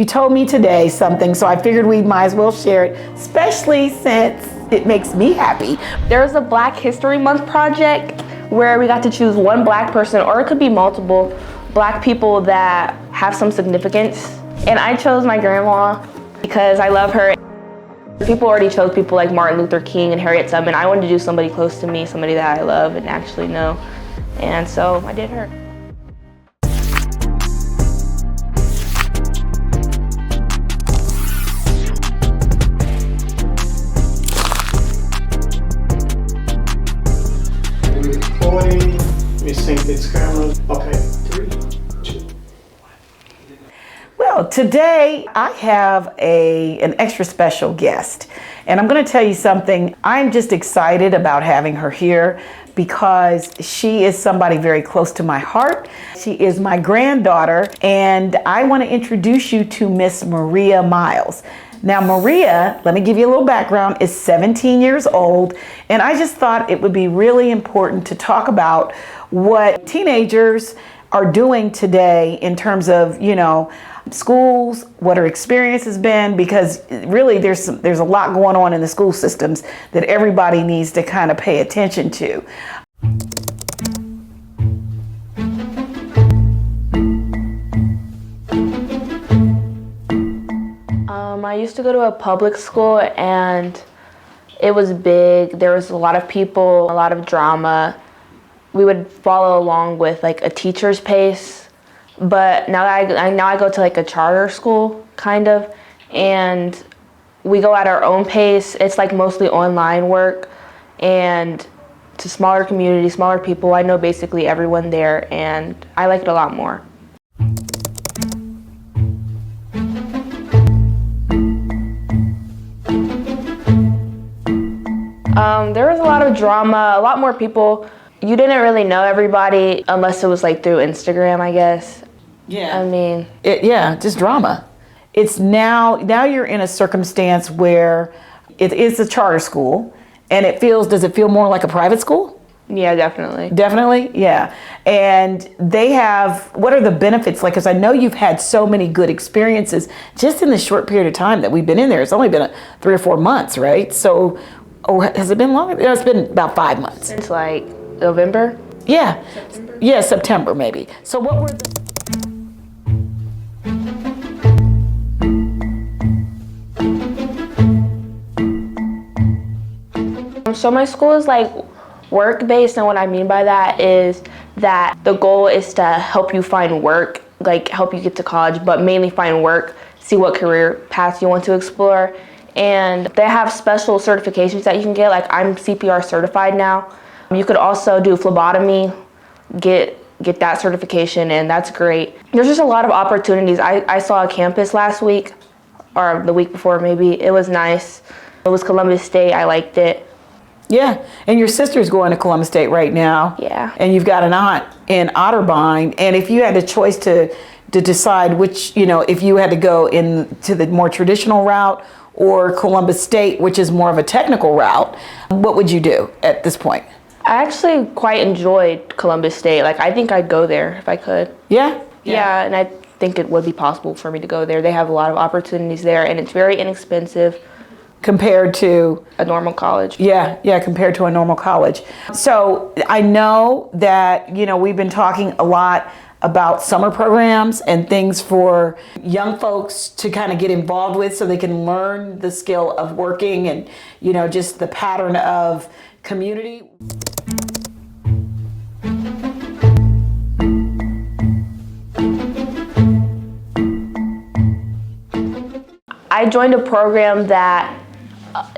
You told me today something, so I figured we might as well share it, especially since it makes me happy. There was a Black History Month project where we got to choose one Black person, or it could be multiple Black people that have some significance. And I chose my grandma because I love her. People already chose people like Martin Luther King and Harriet Tubman. I wanted to do somebody close to me, somebody that I love and actually know. And so I did her. Recording, we sync this camera. Okay, 3, 2, 1. Well, today I have an extra special guest, and I'm going to tell you something. I'm just excited about having her here because she is somebody very close to my heart. She is my granddaughter, and I want to introduce you to Miss Maria Miles. Now, Maria, let me give you a little background, is 17 years old, and I just thought it would be really important to talk about what teenagers are doing today in terms of, schools, what her experience has been, because really there's a lot going on in the school systems that everybody needs to kind of pay attention to. I used to go to a public school and it was big. There was a lot of people, a lot of drama. We would follow along with like a teacher's pace. But now I go to like a charter school kind of, and we go at our own pace. It's like mostly online work, and it's a smaller community, smaller people. I know basically everyone there, and I like it a lot more. There was a lot of drama, a lot more people. You didn't really know everybody unless it was like through Instagram, I guess. Yeah. I mean. Just drama. It's now you're in a circumstance where it is a charter school, and does it feel more like a private school? Yeah, definitely. Definitely, yeah. And they have, what are the benefits like? Because I know you've had so many good experiences just in the short period of time that we've been in there. It's only been 3 or 4 months, right? So, or has it been longer? It's been about 5 months. Since like November? Yeah. September? Yeah, September maybe. So what were the... So my school is like work-based, and what I mean by that is that the goal is to help you find work, like help you get to college, but mainly find work, see what career path you want to explore. And they have special certifications that you can get, like I'm CPR certified now. You could also do phlebotomy, get that certification, and that's great. There's just a lot of opportunities. I saw a campus last week, or the week before maybe. It was nice. It was Columbus State. I liked it. Yeah, and your sister's going to Columbus State right now. Yeah. And you've got an aunt in Otterbein, and if you had a choice to decide which, if you had to go into the more traditional route or Columbus State, which is more of a technical route, what would you do at this point? I actually quite enjoyed Columbus State. Like, I think I'd go there if I could. Yeah? Yeah, and I think it would be possible for me to go there. They have a lot of opportunities there, and it's very inexpensive. Compared to a normal college. Yeah, compared to a normal college. So I know that, we've been talking a lot about summer programs and things for young folks to kind of get involved with so they can learn the skill of working and, just the pattern of community. I joined a program that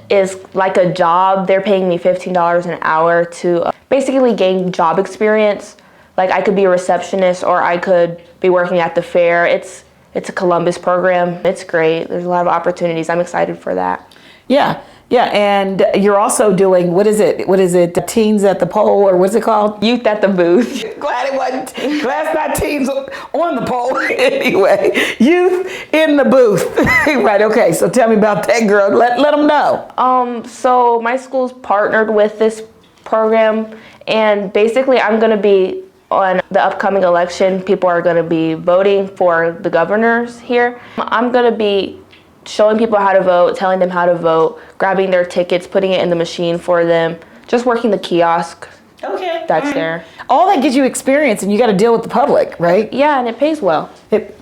is like a job. They're paying me $15 an hour to basically gain job experience. Like I could be a receptionist or I could be working at the fair. It's a Columbus program. It's great. There's a lot of opportunities. I'm excited for that. Yeah, and you're also doing, what is it, Teens at the Pole, or what's it called? Youth at the Booth. Glad it's not teens on the pole. Anyway, youth in the booth. Right, okay, so tell me about that, girl. Let them know. So my school's partnered with this program, and basically I'm gonna be on the upcoming election, people are going to be voting for the governors here. I'm going to be showing people how to vote, telling them how to vote, grabbing their tickets, putting it in the machine for them, just working the kiosk Okay. that's there. All that gives you experience, and you got to deal with the public, right? Yeah, and it pays well. It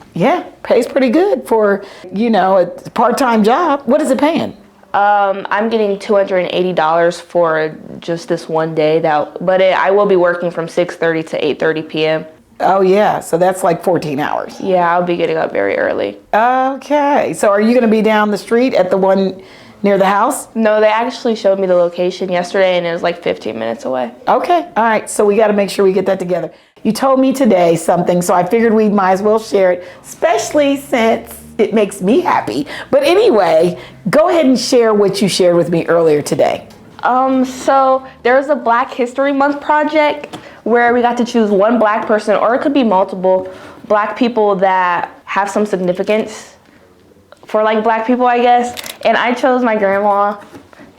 pays pretty good for, a part-time job. What is it paying? I'm getting $280 for just this one day, but I will be working from 6:30 to 8:30 p.m. Oh yeah, so that's like 14 hours. Yeah, I'll be getting up very early. Okay, so are you going to be down the street at the one near the house? No, they actually showed me the location yesterday, and it was like 15 minutes away. Okay, all right, so we got to make sure we get that together. You told me today something, so I figured we might as well share it, especially since it makes me happy. But anyway, go ahead and share what you shared with me earlier today. So there was a Black History Month project where we got to choose one Black person, or it could be multiple Black people that have some significance for like Black people, I guess. And I chose my grandma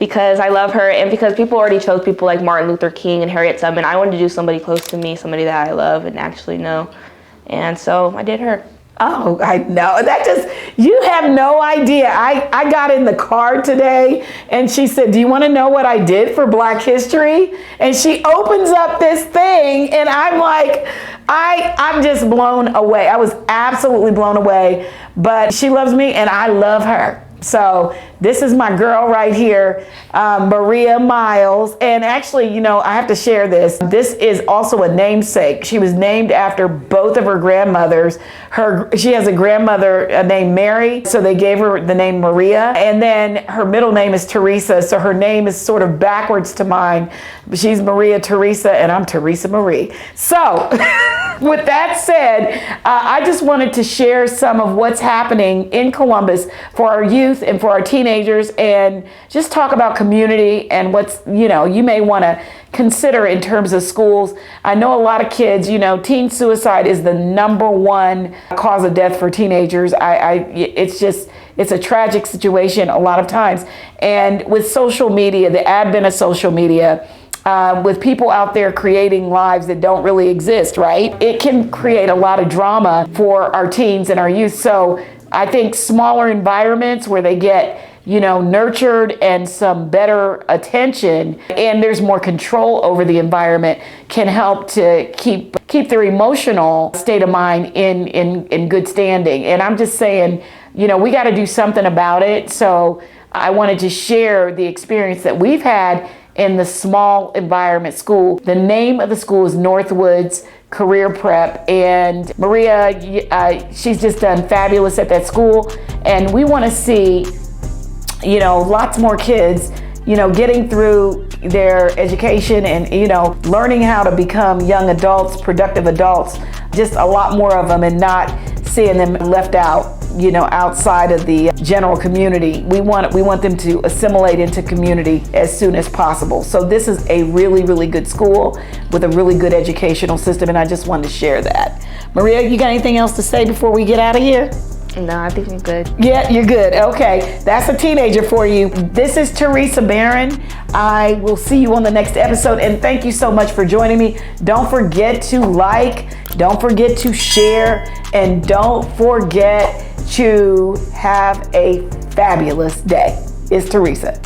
because I love her, and because people already chose people like Martin Luther King and Harriet Tubman. I wanted to do somebody close to me, somebody that I love and actually know. And so I did her. Oh, I know. You have no idea. I got in the car today and she said, do you want to know what I did for Black History? And she opens up this thing and I'm like, I'm just blown away. I was absolutely blown away, but she loves me and I love her. So this is my girl right here, Maria Miles. And actually, I have to share this. This is also a namesake. She was named after both of her grandmothers. She has a grandmother named Mary, so they gave her the name Maria. And then her middle name is Teresa, so her name is sort of backwards to mine. She's Maria Teresa, and I'm Teresa Marie. So with that said, I just wanted to share some of what's happening in Columbus for our youth and for our teenagers, and just talk about community and what's, you may want to consider in terms of schools. I know a lot of kids, teen suicide is the #1 cause of death for teenagers. It's a tragic situation a lot of times. And with social media, the advent of social media, with people out there creating lives that don't really exist, right? It can create a lot of drama for our teens and our youth. So I think smaller environments where they get, nurtured and some better attention, and there's more control over the environment, can help to keep their emotional state of mind in good standing. And I'm just saying, we got to do something about it. So I wanted to share the experience that we've had in the small environment school. The name of the school is Northwoods Career Prep, and Maria, she's just done fabulous at that school, and we want to see, lots more kids, getting through their education and, learning how to become young adults, productive adults, just a lot more of them, and not seeing them left out, outside of the general community. We want them to assimilate into community as soon as possible. So this is a really, really good school with a really good educational system, and I just wanted to share that. Maria, you got anything else to say before we get out of here? No, I think I'm good. Yeah, you're good. Okay, that's a teenager for you. This is Teresa Barron. I will see you on the next episode, and thank you so much for joining me. Don't forget to like, don't forget to share, and don't forget to have a fabulous day. It's Teresa.